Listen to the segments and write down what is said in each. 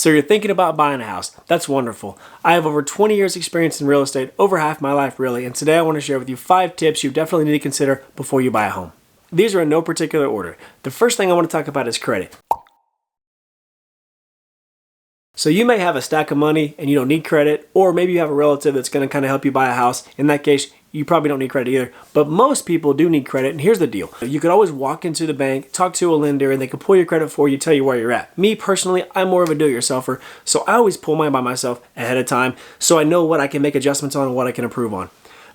So you're thinking about buying a house. That's wonderful. I have over 20 years experience in real estate, over half my life really, and today I want to share with you 5 tips you definitely need to consider before you buy a home. These are in no particular order. The first thing I want to talk about is credit. So you may have a stack of money and you don't need credit, or maybe you have a relative that's going to kind of help you buy a house. In that case, you probably don't need credit either, but most people do need credit, and here's the deal. You could always walk into the bank, talk to a lender, and they can pull your credit for you, tell you where you're at. Me personally, I'm more of a do-it-yourselfer, so I always pull mine by myself ahead of time so I know what I can make adjustments on and what I can improve on.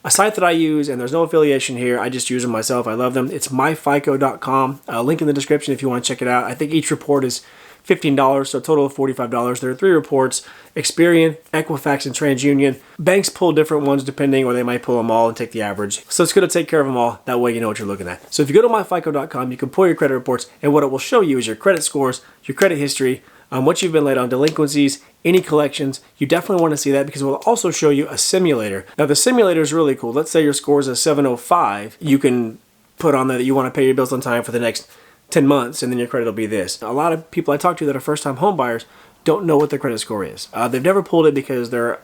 A site that I use, and there's no affiliation here, I just use them myself, I love them. It's myfico.com, link in the description if you want to check it out. I think each report is $15, so a total of $45. There are 3 reports: Experian, Equifax, and TransUnion. Banks pull different ones depending, or they might pull them all and take the average. So it's good to take care of them all. That way you know what you're looking at. So if you go to myfico.com, you can pull your credit reports, and what it will show you is your credit scores, your credit history, what you've been late on, delinquencies, any collections. You definitely want to see that because it will also show you a simulator. Now the simulator is really cool. Let's say your score is a 705. You can put on there that you want to pay your bills on time for the next 10 months, and then your credit will be this. A lot of people I talk to that are first-time home buyers don't know what their credit score is. They've never pulled it because a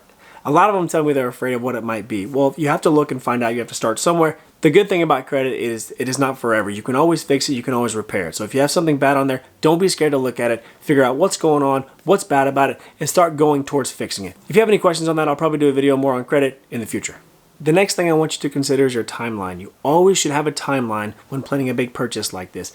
lot of them tell me they're afraid of what it might be. Well, you have to look and find out. You have to start somewhere. The good thing about credit is it is not forever. You can always fix it. You can always repair it. So if you have something bad on there, don't be scared to look at it. Figure out what's going on, what's bad about it, and start going towards fixing it. If you have any questions on that, I'll probably do a video more on credit in the future. The next thing I want you to consider is your timeline. You always should have a timeline when planning a big purchase like this.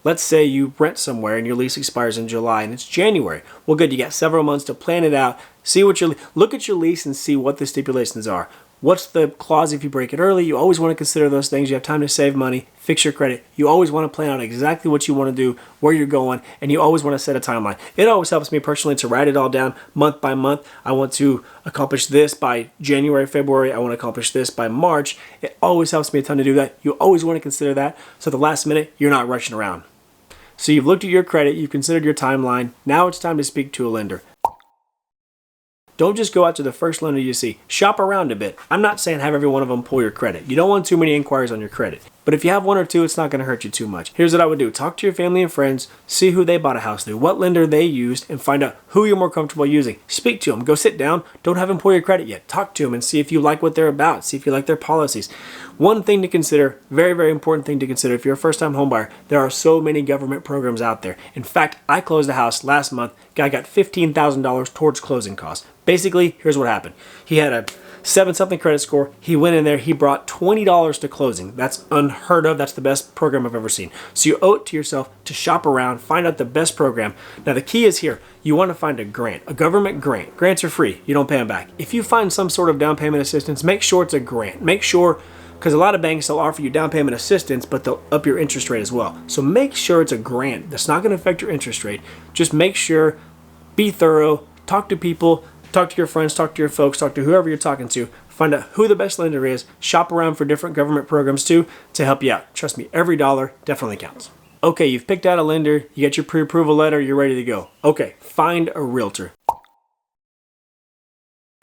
Let's say you rent somewhere and your lease expires in July and it's January. Well, good, you got several months to plan it out. Look at your lease and see what the stipulations are. What's the clause if you break it early? You always want to consider those things. You have time to save money, fix your credit. You always want to plan out exactly what you want to do, where you're going, and you always want to set a timeline. It always helps me personally to write it all down month by month. I want to accomplish this by January, February. I want to accomplish this by March. It always helps me a ton to do that. You always want to consider that, so at the last minute, you're not rushing around. So you've looked at your credit, you've considered your timeline. Now it's time to speak to a lender. Don't just go out to the first lender you see. Shop around a bit. I'm not saying have every one of them pull your credit. You don't want too many inquiries on your credit. But if you have 1 or 2, it's not going to hurt you too much. Here's what I would do. Talk to your family and friends. See who they bought a house through, what lender they used, and find out who you're more comfortable using. Speak to them. Go sit down. Don't have them pull your credit yet. Talk to them and see if you like what they're about. See if you like their policies. One thing to consider, very, very important thing to consider if you're a first-time home buyer, there are so many government programs out there. In fact, I closed a house last month. Guy got $15,000 towards closing costs. Basically, here's what happened. He had a 7-something credit score. He went in there, he brought $20 to closing. That's unheard of. That's the best program I've ever seen. So you owe it to yourself to shop around, find out the best program. Now the key is here. You want to find a grant, a government grant. Grants are free. You don't pay them back. If you find some sort of down payment assistance, make sure it's a grant. Make sure, because a lot of banks, they'll offer you down payment assistance, but they'll up your interest rate as well. So make sure it's a grant. That's not going to affect your interest rate. Just make sure, be thorough, talk to people, talk to your friends, talk to your folks, talk to whoever you're talking to. Find out who the best lender is. Shop around for different government programs too to help you out. Trust me, every dollar definitely counts. Okay, you've picked out a lender. You got your pre-approval letter. You're ready to go. Okay, find a realtor.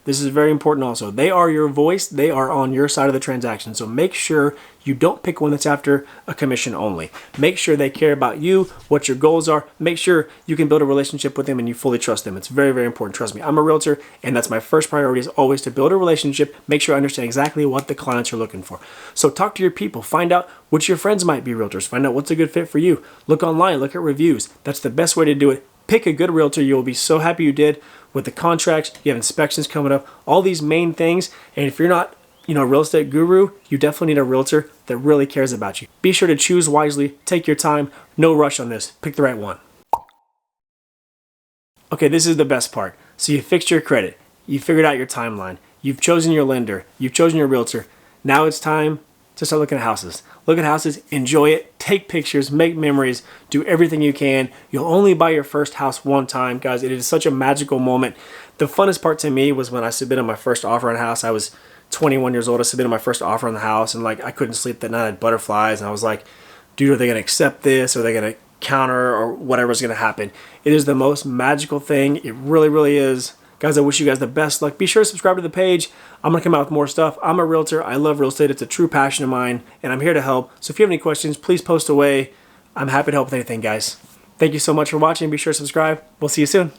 This is very important also. They are your voice. They are on your side of the transaction. So make sure you don't pick one that's after a commission only. Make sure they care about you, what your goals are. Make sure you can build a relationship with them and you fully trust them. It's very, very important. Trust me, I'm a realtor and that's my first priority is always to build a relationship. Make sure I understand exactly what the clients are looking for. So talk to your people. Find out which your friends might be realtors. Find out what's a good fit for you. Look online. Look at reviews. That's the best way to do it. Pick a good realtor. You'll be so happy you did. With the contracts, you have inspections coming up, all these main things. And if you're not, a real estate guru, you definitely need a realtor that really cares about you. Be sure to choose wisely, take your time, no rush on this. Pick the right one. Okay, this is the best part. So you fixed your credit, you figured out your timeline, you've chosen your lender, you've chosen your realtor. Now it's time to start looking at houses. Look at houses, enjoy it, take pictures, make memories, do everything you can. You'll only buy your first house one time, guys. It is such a magical moment. The funnest part to me was when I submitted my first offer on a house. I was 21 years old. I submitted my first offer on the house and I couldn't sleep that night. I had butterflies and I was like, dude, are they gonna accept this? Are they gonna counter or whatever's gonna happen? It is the most magical thing. It really, really is. Guys, I wish you guys the best luck. Be sure to subscribe to the page. I'm going to come out with more stuff. I'm a realtor. I love real estate. It's a true passion of mine, and I'm here to help. So if you have any questions, please post away. I'm happy to help with anything, guys. Thank Thank you so much for watching. Be sure to subscribe. We'll see you soon.